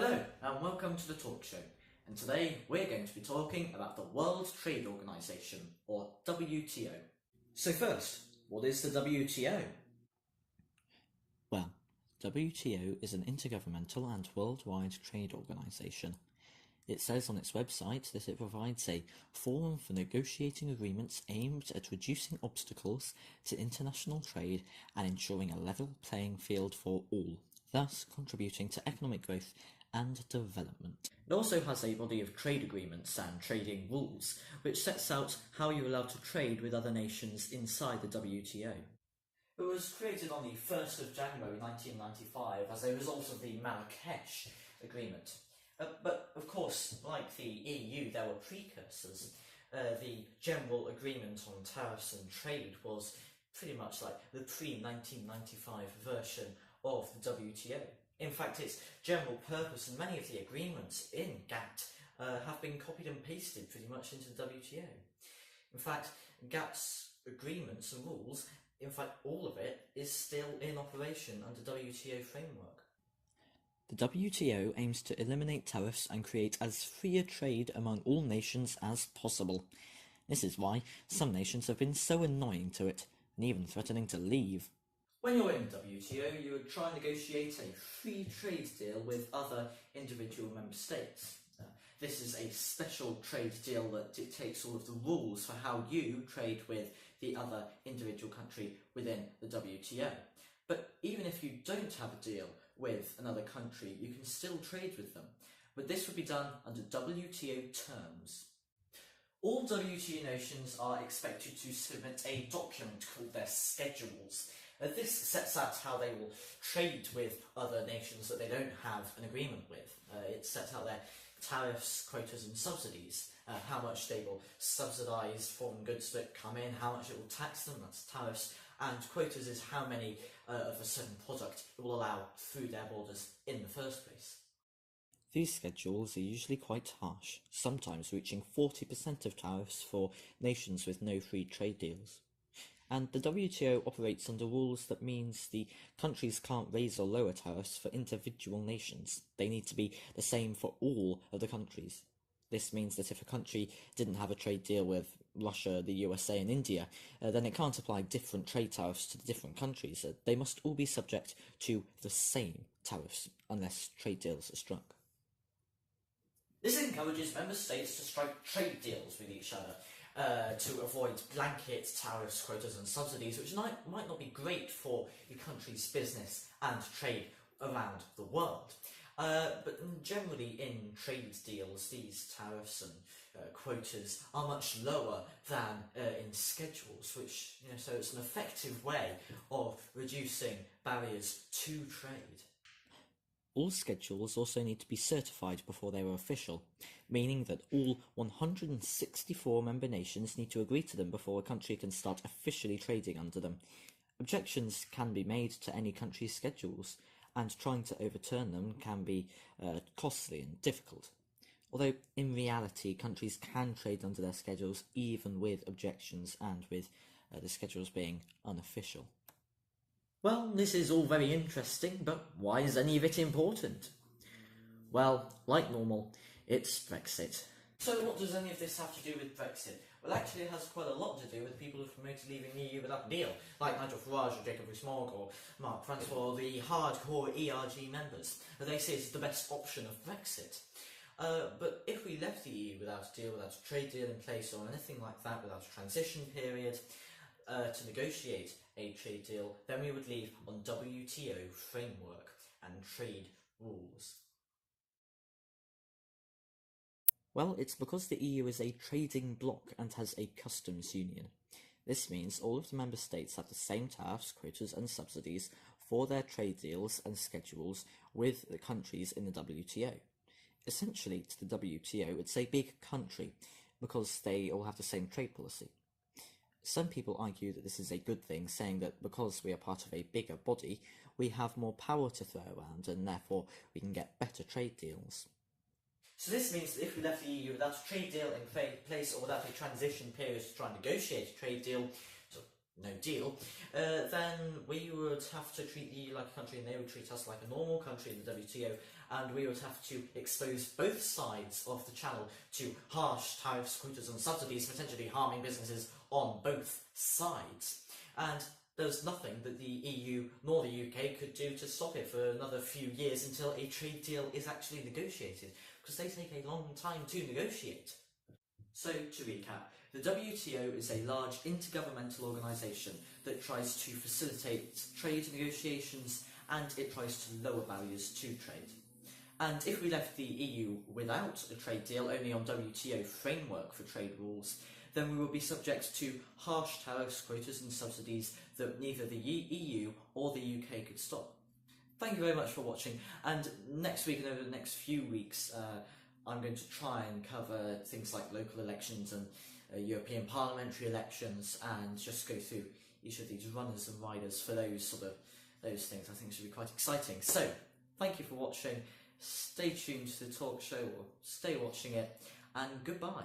Hello and welcome to the talk show, and today we're going to be talking about the World Trade Organization, or WTO. So first, what is the WTO? Well, WTO is an intergovernmental and worldwide trade organization. It says on its website that it provides a forum for negotiating agreements aimed at reducing obstacles to international trade and ensuring a level playing field for all, thus contributing to economic growth and development. It also has a body of trade agreements and trading rules, which sets out how you're allowed to trade with other nations inside the WTO. It was created on the 1st of January 1995 as a result of the Marrakesh Agreement. But of course, like the EU, there were precursors. The General Agreement on Tariffs and Trade was pretty much like the pre-1995 version of the WTO. In fact, its general purpose and many of the agreements in GATT have been copied and pasted pretty much into the WTO. In fact, GATT's agreements and rules, in fact all of it, is still in operation under WTO framework. The WTO aims to eliminate tariffs and create as free a trade among all nations as possible. This is why some nations have been so annoying to it, and even threatening to leave. When you're in WTO, you would try and negotiate a free trade deal with other individual member states. This is a special trade deal that dictates all of the rules for how you trade with the other individual country within the WTO. But even if you don't have a deal with another country, you can still trade with them. But this would be done under WTO terms. All WTO nations are expected to submit a document called their schedules. This sets out how they will trade with other nations that they don't have an agreement with. It sets out their tariffs, quotas and subsidies, how much they will subsidise foreign goods that come in, how much it will tax them, that's tariffs, and quotas is how many of a certain product it will allow through their borders in the first place. These schedules are usually quite harsh, sometimes reaching 40% of tariffs for nations with no free trade deals. And the WTO operates under rules that means the countries can't raise or lower tariffs for individual nations. They need to be the same for all of the countries. This means that if a country didn't have a trade deal with Russia, the USA and India, then it can't apply different trade tariffs to the different countries. They must all be subject to the same tariffs unless trade deals are struck. This encourages member states to strike trade deals with each other to avoid blanket tariffs, quotas and subsidies, which might not be great for your country's business and trade around the world. But generally in trade deals, these tariffs and quotas are much lower than in schedules, which, so it's an effective way of reducing barriers to trade. All schedules also need to be certified before they are official, meaning that all 164 member nations need to agree to them before a country can start officially trading under them. Objections can be made to any country's schedules, and trying to overturn them can be costly and difficult. Although in reality countries can trade under their schedules even with objections and with the schedules being unofficial. Well, this is all very interesting, but why is any of it important? Well, like normal, it's Brexit. So what does any of this have to do with Brexit? Well, actually it has quite a lot to do with people who promoted leaving the EU without a deal, like Nigel Farage or Jacob Rees-Mogg or Mark Francois, the hardcore ERG members. They say it's the best option of Brexit. But if we left the EU without a deal, without a trade deal in place or anything like that, without a transition period, to negotiate a trade deal, then we would leave on WTO framework and trade rules. Well, it's because the EU is a trading bloc and has a customs union. This means all of the member states have the same tariffs, quotas and subsidies for their trade deals and schedules with the countries in the WTO. Essentially, to the WTO, it's a big country because they all have the same trade policy. Some people argue that this is a good thing, saying that because we are part of a bigger body, we have more power to throw around and therefore we can get better trade deals. So this means that if we left the EU without a trade deal in place or without a transition period to try and negotiate a trade deal, so no deal, then we would have to treat the EU like a country and they would treat us like a normal country in the WTO, and we would have to expose both sides of the channel to harsh tariffs, quotas and subsidies, potentially harming businesses on both sides. And there's nothing that the EU nor the UK could do to stop it for another few years until a trade deal is actually negotiated, because they take a long time to negotiate. So, to recap, the WTO is a large intergovernmental organisation that tries to facilitate trade negotiations, and it tries to lower barriers to trade. And if we left the EU without a trade deal, only on WTO framework for trade rules, then we would be subject to harsh tariffs, quotas and subsidies that neither the EU or the UK could stop. Thank you very much for watching, and next week and over the next few weeks I'm going to try and cover things like local elections and European parliamentary elections, and just go through each of these runners and riders for those things. I think should be quite exciting. So, thank you for watching. Stay tuned to the talk show, or stay watching it, and goodbye.